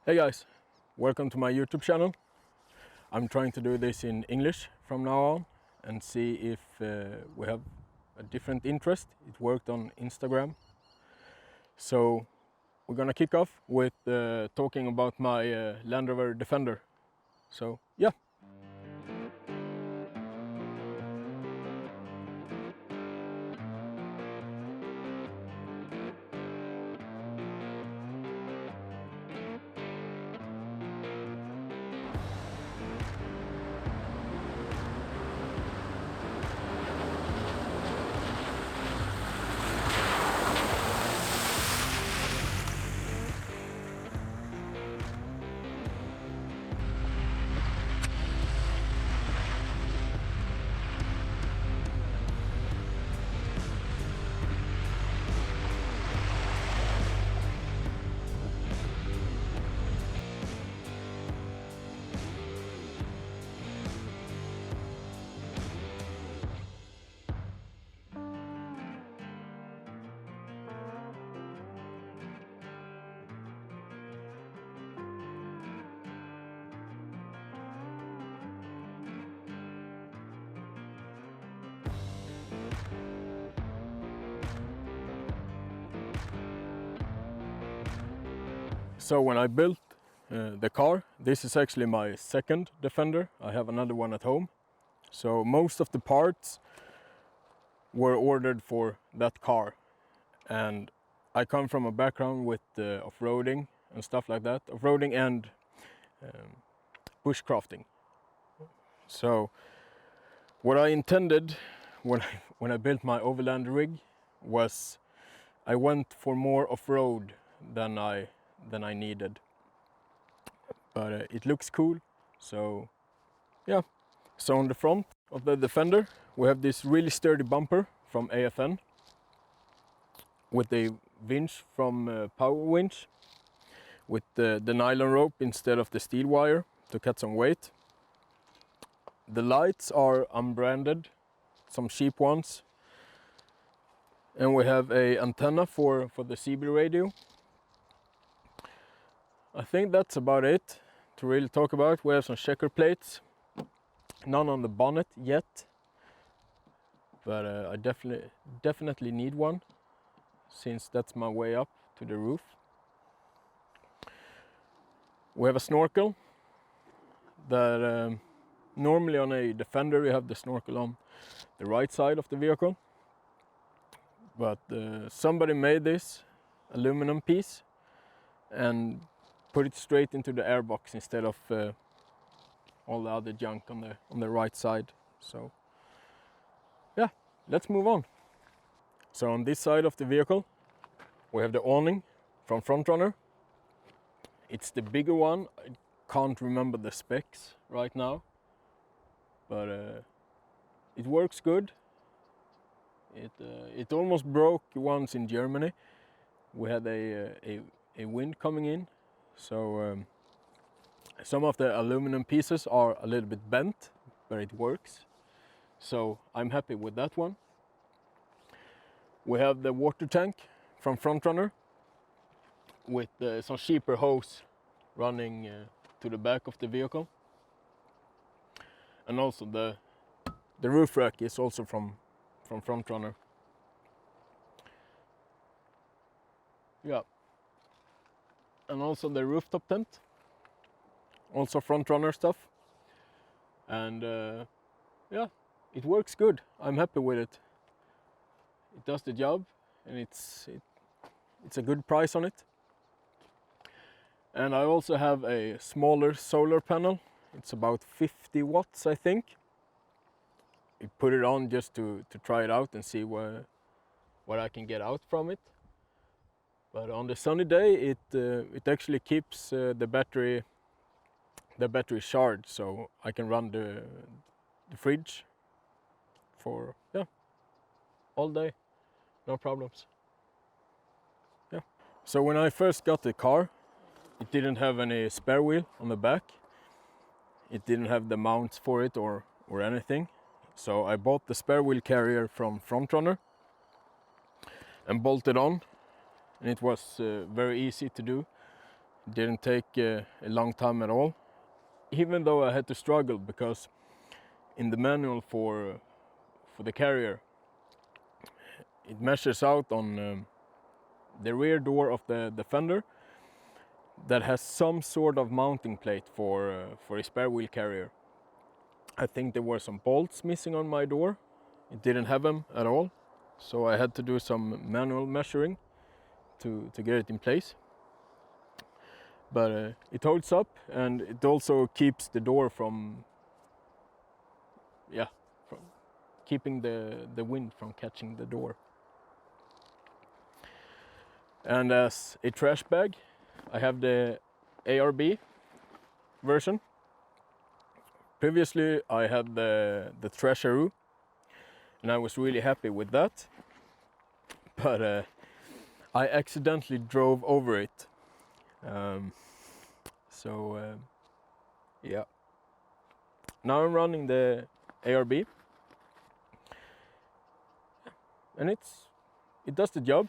Hey guys, welcome to my YouTube channel. I'm trying to do this in English from now on and see if we have a different interest. It worked on Instagram. So we're gonna kick off with talking about my Land Rover Defender. So yeah. So when I built the car, this is actually my second Defender. I have another one at home. So most of the parts were ordered for that car. And I come from a background with off-roading and stuff like that. Off-roading and bushcrafting. So what I intended when I built my overland rig was I went for more off-road than I needed. But it looks cool, so yeah. So on the front of the Defender we have this really sturdy bumper from AFN with a winch from Power Winch with the nylon rope instead of the steel wire to cut some weight. The lights are unbranded, some cheap ones. And we have a antenna for the CB radio. I think that's about it to really talk about. We have some checker plates, none on the bonnet yet, but I definitely need one since that's my way up to the roof. We have a snorkel that normally on a Defender you have the snorkel on the right side of the vehicle, but somebody made this aluminum piece and put it straight into the airbox instead of all the other junk on the right side. So yeah, let's move on. So on this side of the vehicle we have the awning from Frontrunner. It's the bigger one. I can't remember the specs right now, but it works good. It almost broke once in Germany. We had a wind coming in, so some of the aluminum pieces are a little bit bent, but it works. So I'm happy with that one. We have the water tank from Frontrunner with some cheaper hose running to the back of the vehicle. And also the roof rack is also from Frontrunner. Yeah. And also the rooftop tent, also Frontrunner stuff. And yeah, it works good. I'm happy with it. It does the job, and it's a good price on it. And I also have a smaller solar panel. It's about 50 watts, I think. I put it on just to try it out and see what I can get out from it. But on the sunny day, it actually keeps the battery charged, so I can run the fridge for all day, no problems. Yeah. So when I first got the car, it didn't have any spare wheel on the back. It didn't have the mounts for it or anything. So I bought the spare wheel carrier from Frontrunner and bolted on, and it was very easy to do. It didn't take a long time at all, even though I had to struggle because in the manual for the carrier it measures out on the rear door of the Defender that has some sort of mounting plate for a spare wheel carrier. I think there were some bolts missing on my door. It didn't have them at all, so I had to do some manual measuring to get it in place. But it holds up, and it also keeps the door from keeping the wind from catching the door. And as a trash bag, I have the ARB version. Previously I had the Trasharoo, and I was really happy with that. But I accidentally drove over it. Yeah. Now I'm running the ARB, and it does the job.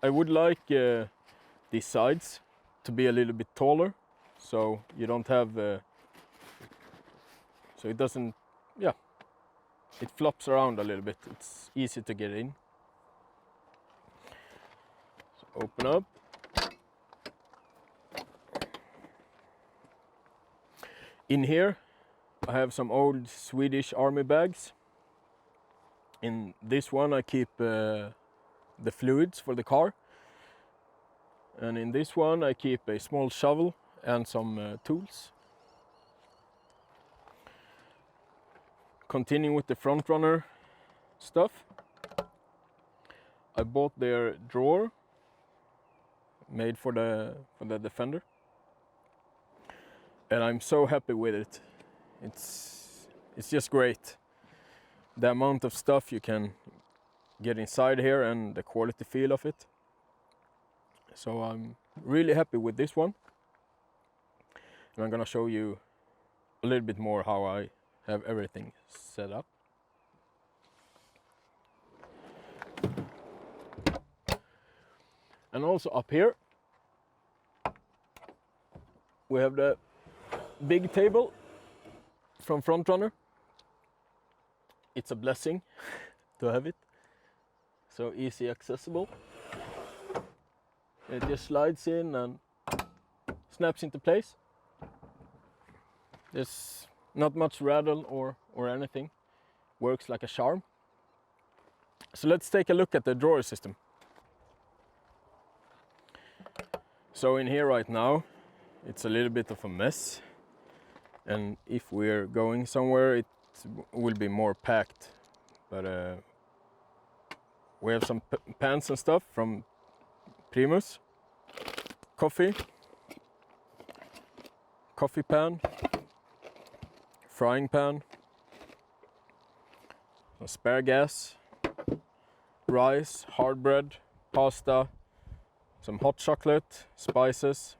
I would like these sides to be a little bit taller, so you don't have so it doesn't, it flops around a little bit. It's easy to get in. So open up. In here I have some old Swedish army bags. In this one I keep the fluids for the car, and in this one I keep a small shovel and some tools. Continuing with the front runner stuff, I bought their drawer made for the Defender, and I'm so happy with it. It's just great, the amount of stuff you can get inside here and the quality feel of it. So I'm really happy with this one, and I'm gonna show you a little bit more how I have everything set up. And also up here we have the big table from Front Runner. It's a blessing to have it, so easy accessible. It just slides in and snaps into place. There's not much rattle or anything. Works like a charm. So let's take a look at the drawer system. So in here right now it's a little bit of a mess, and if we're going somewhere it will be more packed. But we have some pans and stuff from Primus. Coffee pan, frying pan, some spare gas, rice, hard bread, pasta, some hot chocolate, spices.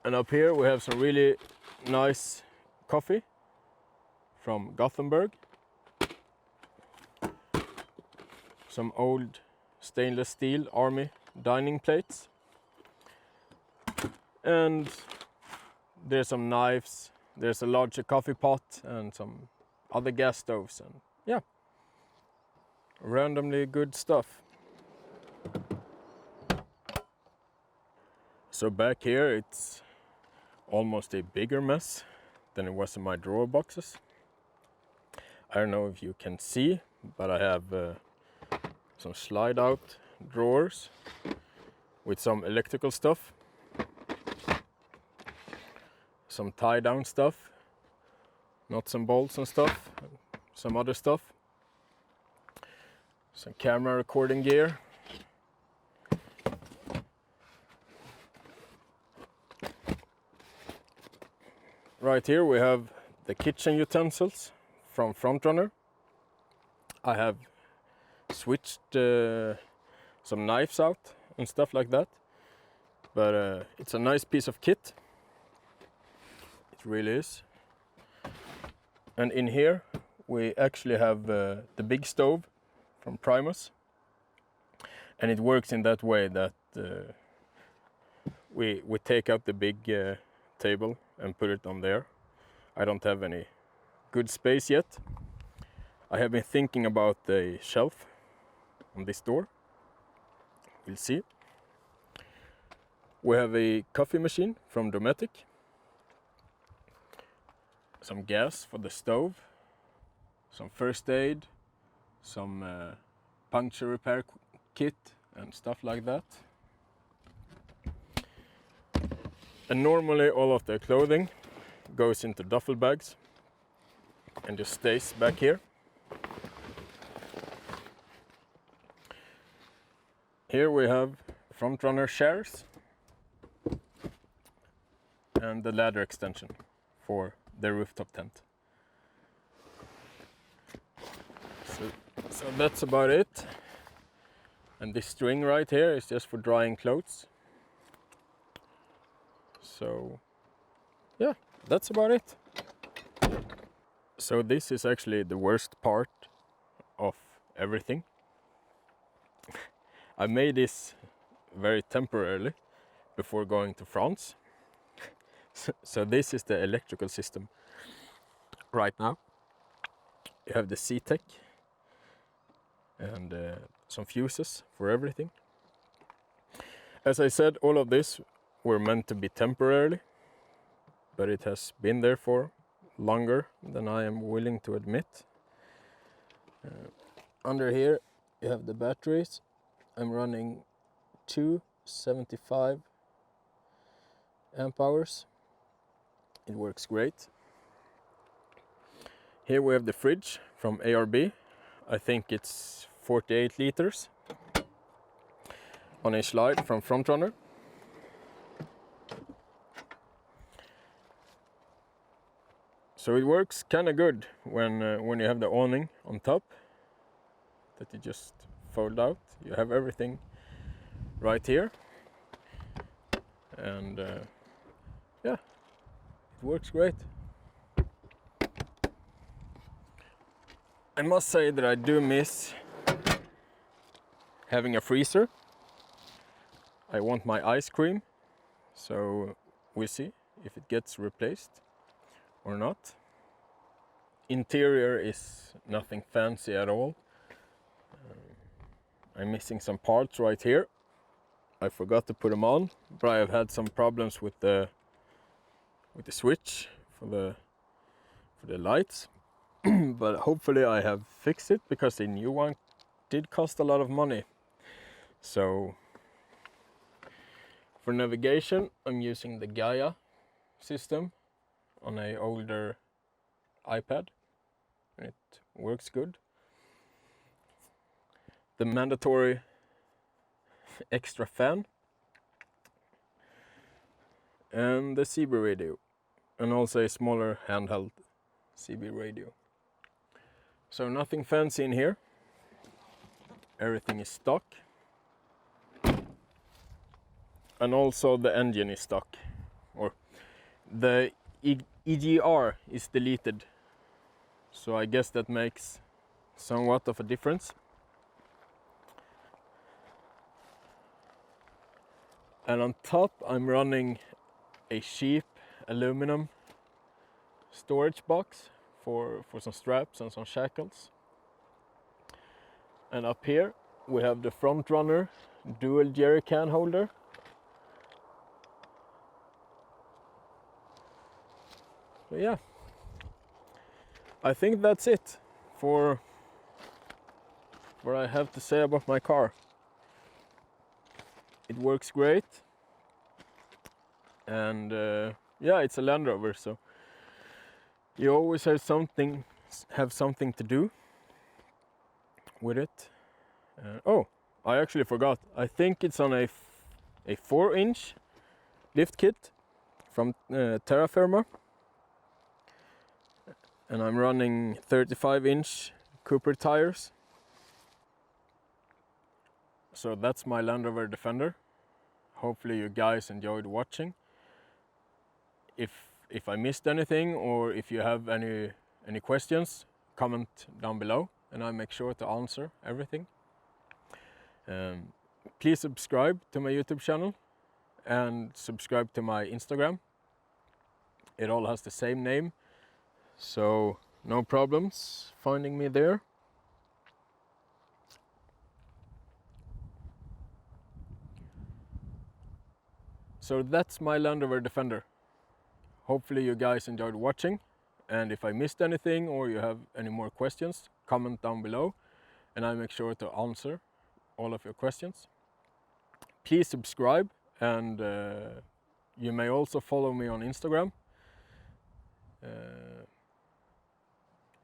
And up here we have some really nice coffee from Gothenburg. Some old stainless steel army dining plates. And there's some knives, there's a larger coffee pot and some other gas stoves, and yeah, randomly good stuff. So back here it's almost a bigger mess than it was in my drawer boxes. I don't know if you can see, but I have some slide out drawers with some electrical stuff, some tie down stuff, nuts and bolts and stuff, some other stuff, some camera recording gear, right here we have the kitchen utensils from Front Runner. I have switched some knives out and stuff like that, but it's a nice piece of kit. It really is. And in here we actually have the big stove from Primus, and it works in that way that we take out the big table and put it on there. I don't have any good space yet. I have been thinking about the shelf on this door. We'll see. We have a coffee machine from Dometic, some gas for the stove, some first aid, some puncture repair kit and stuff like that. And normally all of the clothing goes into duffel bags and just stays back here. Here we have front runner chairs and the ladder extension for the rooftop tent. So that's about it. And this string right here is just for drying clothes. So yeah, that's about it. So this is actually the worst part of everything. I made this very temporarily before going to France. So this is the electrical system right now. You have the C-Tech and some fuses for everything. As I said, all of this were meant to be temporarily, but it has been there for longer than I am willing to admit. Under here you have the batteries. I'm running 275 amp hours. It works great. Here we have the fridge from ARB. I think it's 48 liters on a slide from Frontrunner. So it works kind of good when you have the awning on top that you just fold out. You have everything right here, and yeah, it works great. I must say that I do miss having a freezer. I want my ice cream, so we'll see if it gets replaced or not. Interior is nothing fancy at all. I'm missing some parts right here. I forgot to put them on, but I have had some problems with the switch for the lights. But hopefully I have fixed it, because the new one did cost a lot of money. So for navigation, I'm using the Gaia system on an older iPad, and it works good. The mandatory extra fan and the CB radio, and also a smaller handheld CB radio. So nothing fancy in here. Everything is stock. And also the engine is stock, or the EGR is deleted. So I guess that makes somewhat of a difference. And on top I'm running a cheap aluminum storage box for some straps and some shackles. And up here we have the Frontrunner dual jerry can holder. So yeah, I think that's it for what I have to say about my car. It works great, and yeah, it's a Land Rover, so you always have something to do with it. Oh, I actually forgot. I think it's on a 4-inch lift kit from Terra Firma, and I'm running 35-inch Cooper tires. So that's my Land Rover Defender. Hopefully you guys enjoyed watching. If I missed anything, or if you have any questions, comment down below and I'll make sure to answer everything. Please subscribe to my YouTube channel and subscribe to my Instagram. It all has the same name, so no problems finding me there. So that's my Land Rover Defender. Hopefully you guys enjoyed watching, and if I missed anything or you have any more questions, comment down below and I'll make sure to answer all of your questions. Please subscribe, and you may also follow me on Instagram.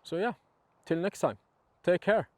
So yeah, till next time, take care.